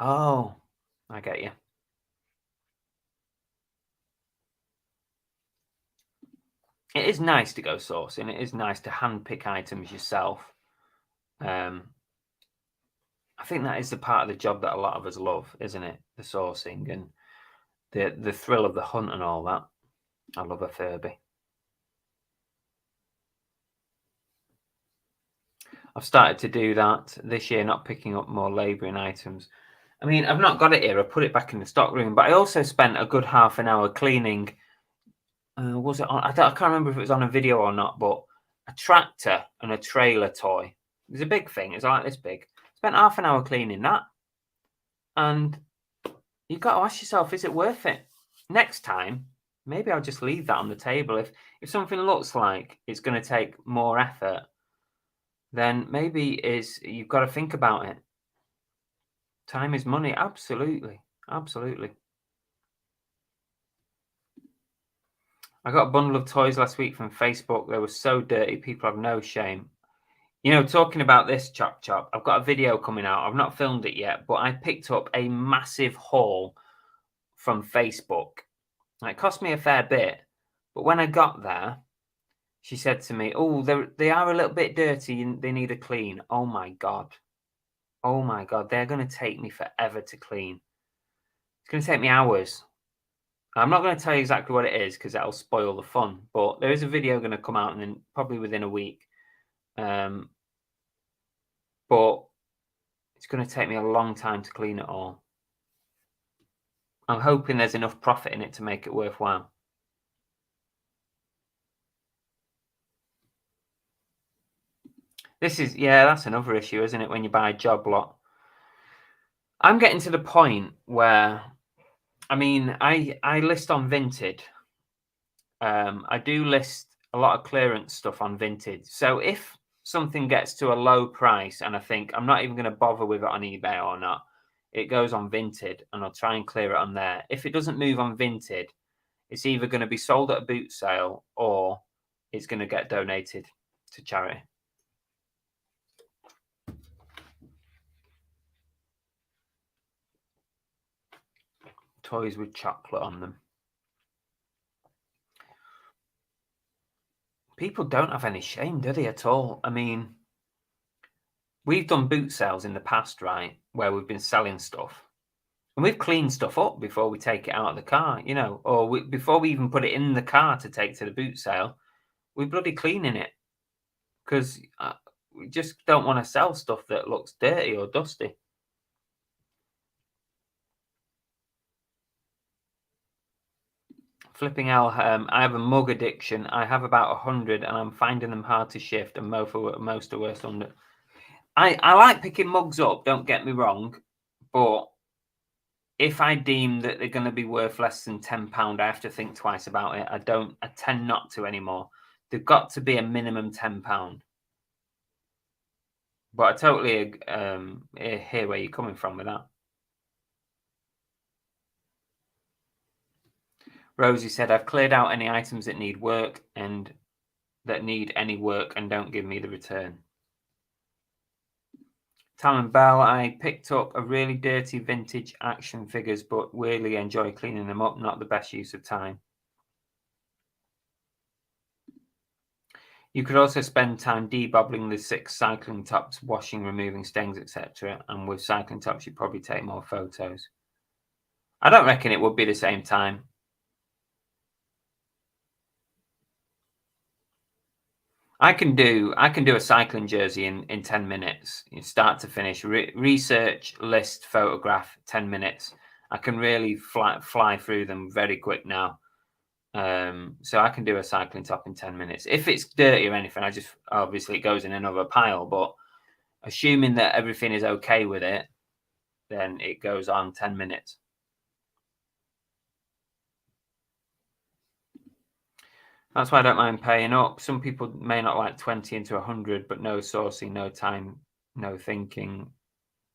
S1: Oh, I get you. It is nice to go sourcing. It is nice to handpick items yourself. I think that is the part of the job that a lot of us love, isn't it? The sourcing and the thrill of the hunt and all that. I love a Furby. I've started to do that this year, not picking up more labouring items. I mean, I've not got it here. I put it back in the stock room, but I also spent a good half an hour cleaning. Was it on? I can't remember if it was on a video or not, but a tractor and a trailer toy. It was a big thing. It was like this big. Spent half an hour cleaning that, and you've got to ask yourself, is it worth it? Next time, maybe I'll just leave that on the table. If something looks like it's going to take more effort, then maybe you've got to think about it. Time is money. Absolutely. Absolutely. I got a bundle of toys last week from Facebook. They were so dirty. People have no shame. You know, talking about this, Chop Chop, I've got a video coming out. I've not filmed it yet, but I picked up a massive haul from Facebook. It cost me a fair bit, but when I got there, she said to me, "Oh, they are a little bit dirty and they need a clean." Oh my God. Oh my God. They're going to take me forever to clean. It's going to take me hours. I'm not going to tell you exactly what it is because that'll spoil the fun, but there is a video going to come out and then probably within a week. But it's going to take me a long time to clean it all. I'm hoping there's enough profit in it to make it worthwhile. That's another issue, isn't it? When you buy a job lot. I'm getting to the point where, I mean, I list on Vinted. I do list a lot of clearance stuff on Vinted. So if something gets to a low price and I think I'm not even going to bother with it on eBay or not, it goes on Vinted and I'll try and clear it on there. If it doesn't move on Vinted, it's either going to be sold at a boot sale or it's going to get donated to charity. Toys with chocolate on them. People don't have any shame, do they, at all? I mean, we've done boot sales in the past, right, where we've been selling stuff. And we've cleaned stuff up before we take it out of the car, you know, or before we even put it in the car to take to the boot sale, we're bloody cleaning it. Because we just don't want to sell stuff that looks dirty or dusty. Flipping hell, I have a mug addiction. I have about 100 and I'm finding them hard to shift and most are worse under. I like picking mugs up, don't get me wrong, but if I deem that they're going to be worth less than £10, I have to think twice about it. I tend not to anymore. They've got to be a minimum £10. But I totally hear where you're coming from with that. Rosie said, I've cleared out any items that need work and that need any work and don't give me the return. Talon Bell, I picked up a really dirty vintage action figures, but really enjoy cleaning them up. Not the best use of time. You could also spend time debobbling the 6 cycling tops, washing, removing stains, etc. And with cycling tops, you'd probably take more photos. I don't reckon it would be the same time. I can do a cycling jersey in 10 minutes, start to finish. Research, list, photograph, 10 minutes. I can really fly through them very quick now. So I can do a cycling top in 10 minutes. If it's dirty or anything, obviously it goes in another pile, but assuming that everything is okay with it, then it goes on 10 minutes. That's why I don't mind paying up. Some people may not like 20 into 100, but no sourcing, no time, no thinking.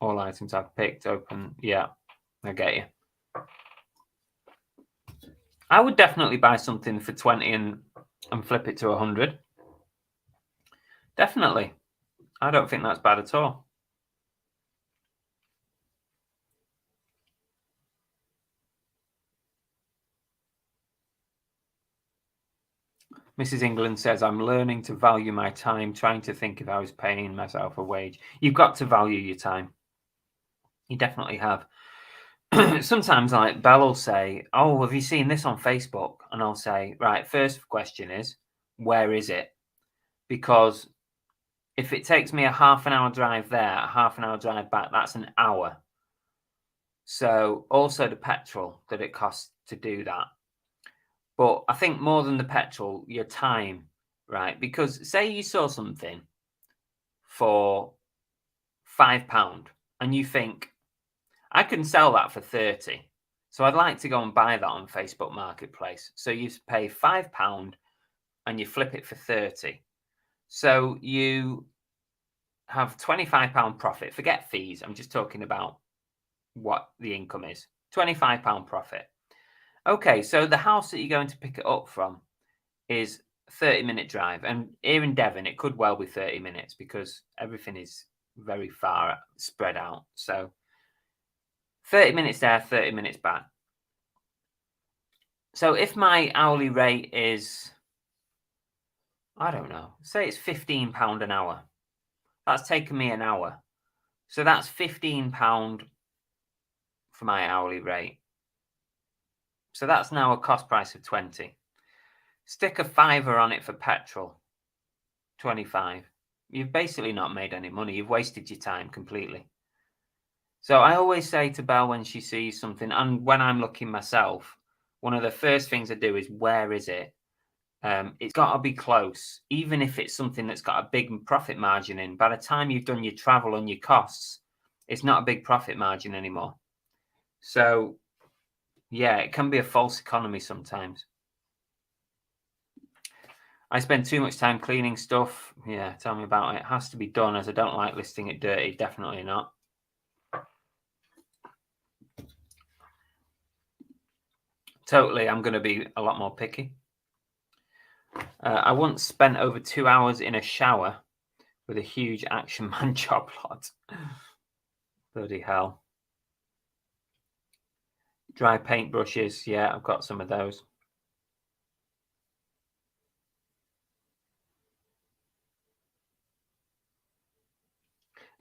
S1: All items I've picked open. Yeah, I get you. I would definitely buy something for 20 and flip it to 100. Definitely. I don't think that's bad at all. Mrs. England says, I'm learning to value my time, trying to think if I was paying myself a wage. You've got to value your time. You definitely have. Sometimes, like, Belle will say, oh, have you seen this on Facebook? And I'll say, right, first question is, where is it? Because if it takes me a half an hour drive there, a half an hour drive back, that's an hour. So also the petrol that it costs to do that. But I think more than the petrol, your time, right? Because say you saw something for £5 and you think, I can sell that for 30. So I'd like to go and buy that on Facebook Marketplace. So you pay £5 and you flip it for 30. So you have £25 profit. Forget fees. I'm just talking about what the income is. £25 profit. Okay, so the house that you're going to pick it up from is 30-minute drive. And here in Devon, it could well be 30 minutes because everything is very far spread out. So 30 minutes there, 30 minutes back. So if my hourly rate is, I don't know, say it's £15 an hour. That's taken me an hour. So that's £15 for my hourly rate. So that's now a cost price of 20. Stick a fiver on it for petrol, 25. You've basically not made any money. You've wasted your time completely. So I always say to Belle when she sees something, and when I'm looking myself, one of the first things I do is, where is it? It's got to be close, even if it's something that's got a big profit margin in. By the time you've done your travel and your costs, it's not a big profit margin anymore. So, yeah, it can be a false economy sometimes. I spend too much time cleaning stuff. Yeah, tell me about it. It has to be done, as I don't like listing it dirty. Definitely not. Totally, I'm going to be a lot more picky. I once spent over 2 hours in a shower with a huge Action Man job lot. Bloody hell. Dry paintbrushes. Yeah, I've got some of those.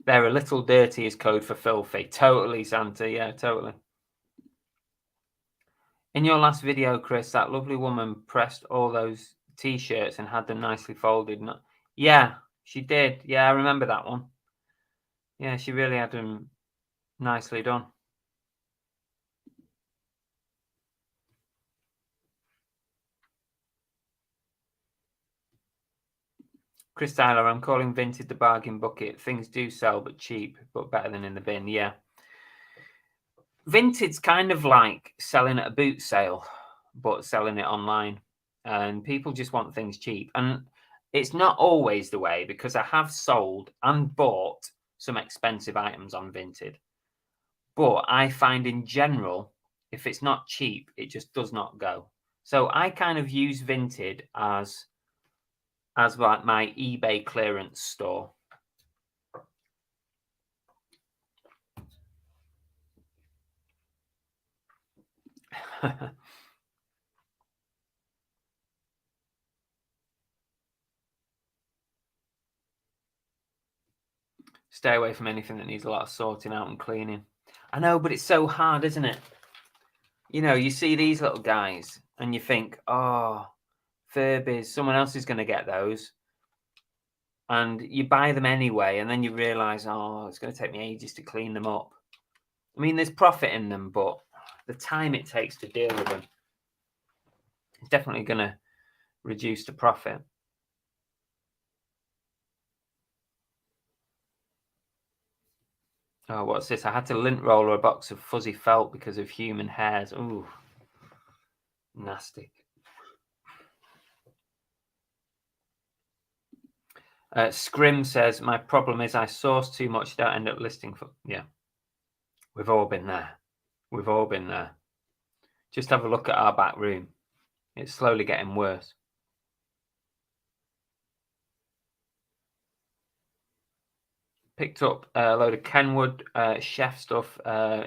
S1: They're a little dirty is code for filthy. Totally, Santa. Yeah, totally. In your last video, Chris, that lovely woman pressed all those T-shirts and had them nicely folded. Yeah, she did. Yeah, I remember that one. Yeah, she really had them nicely done. Chris Tyler, I'm calling Vinted the bargain bucket. Things do sell, but cheap, but better than in the bin. Yeah. Vinted's kind of like selling at a boot sale, but selling it online. And people just want things cheap. And it's not always the way, because I have sold and bought some expensive items on Vinted. But I find in general, if it's not cheap, it just does not go. So I kind of use Vinted as like my eBay clearance store. Stay away from anything that needs a lot of sorting out and cleaning. I know, but it's so hard, isn't it? You know, you see these little guys and you think, oh, Furbies, someone else is going to get those. And you buy them anyway, and then you realise, oh, it's going to take me ages to clean them up. I mean, there's profit in them, but the time it takes to deal with them is definitely going to reduce the profit. Oh, what's this? I had to lint roller a box of fuzzy felt because of human hairs. Ooh, nasty. Scrim says, my problem is I source too much, don't end up listing for... Yeah, we've all been there. We've all been there. Just have a look at our back room. It's slowly getting worse. Picked up a load of Kenwood chef stuff.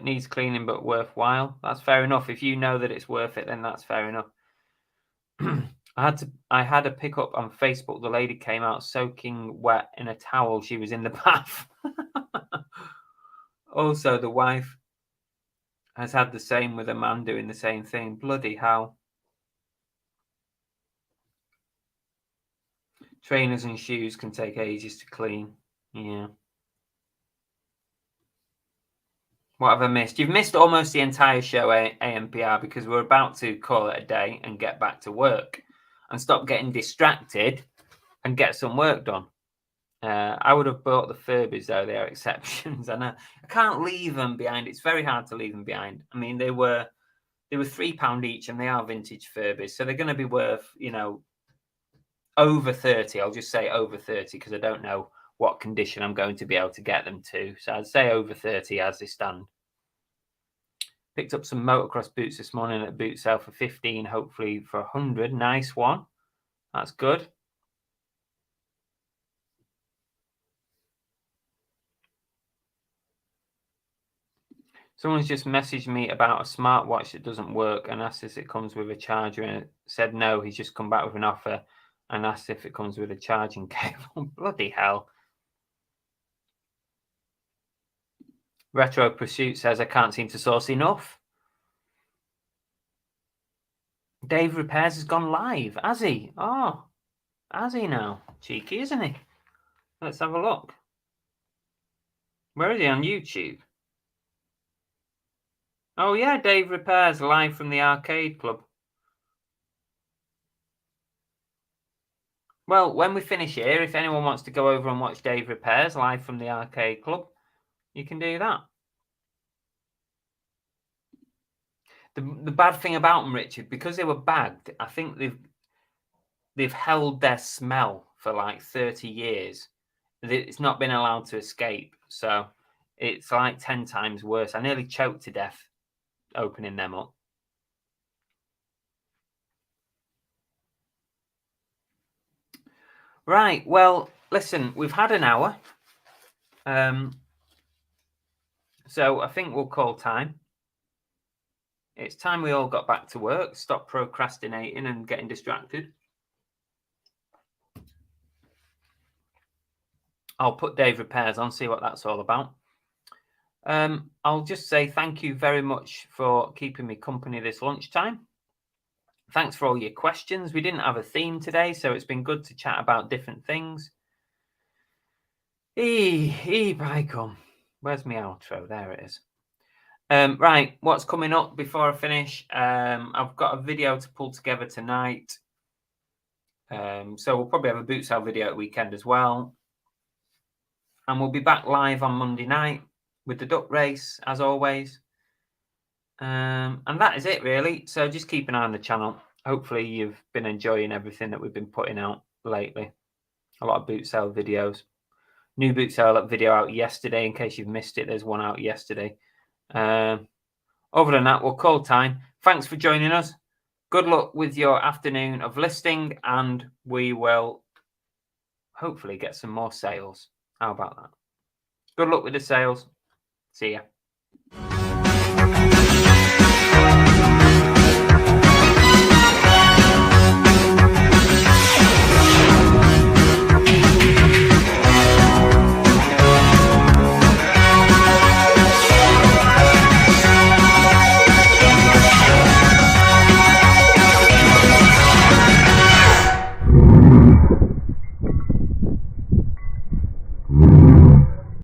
S1: Needs cleaning but worthwhile. That's fair enough. If you know that it's worth it, then that's fair enough. I had a pickup on Facebook. The lady came out soaking wet in a towel. She was in the bath. Also, the wife has had the same with a man doing the same thing. Bloody hell. Trainers and shoes can take ages to clean. Yeah. What have I missed? You've missed almost the entire show, AMPR, because we're about to call it a day and get back to work and stop getting distracted and get some work done. I would have bought the Furbies, though. They are exceptions. And I can't leave them behind. It's very hard to leave them behind. I mean, they were £3 each, and they are vintage Furbies. So they're going to be worth, over 30. I'll just say over 30 because I don't know what condition I'm going to be able to get them to. So I'd say over 30 as they stand. Picked up some motocross boots this morning at boot sale for 15, hopefully for 100. Nice one. That's good. Someone's just messaged me about a smartwatch that doesn't work and asked if it comes with a charger, and it said no. He's just come back with an offer and asked if it comes with a charging cable. Bloody hell. Retro Pursuit says I can't seem to source enough. Dave Repairs has gone live, has he? Oh, has he now? Cheeky, isn't he? Let's have a look. Where is he? On YouTube? Oh, yeah, Dave Repairs live from the arcade club. Well, when we finish here, if anyone wants to go over and watch Dave Repairs live from the arcade club, you can do that. The bad thing about them, Richard, because they were bagged, I think they've held their smell for like 30 years. It's not been allowed to escape. So it's like 10 times worse. I nearly choked to death opening them up. Right. Well, listen, we've had an hour. So I think we'll call time. It's time we all got back to work, stop procrastinating and getting distracted. I'll put Dave Repairs on, see what that's all about. I'll just say thank you very much for keeping me company this lunchtime. Thanks for all your questions. We didn't have a theme today, so it's been good to chat about different things. Brycom. Where's my outro? There it is. Right, what's coming up before I finish? I've got a video to pull together tonight. So we'll probably have a boot sale video at weekend as well. And we'll be back live on Monday night with the duck race, as always. And that is it, really. So just keep an eye on the channel. Hopefully you've been enjoying everything that we've been putting out lately. A lot of boot sale videos. New boot sale video out yesterday. In case you've missed it, there's one out yesterday. Other than that, we'll call time. Thanks for joining us. Good luck with your afternoon of listing, and we will hopefully get some more sales. How about that? Good luck with the sales. See ya.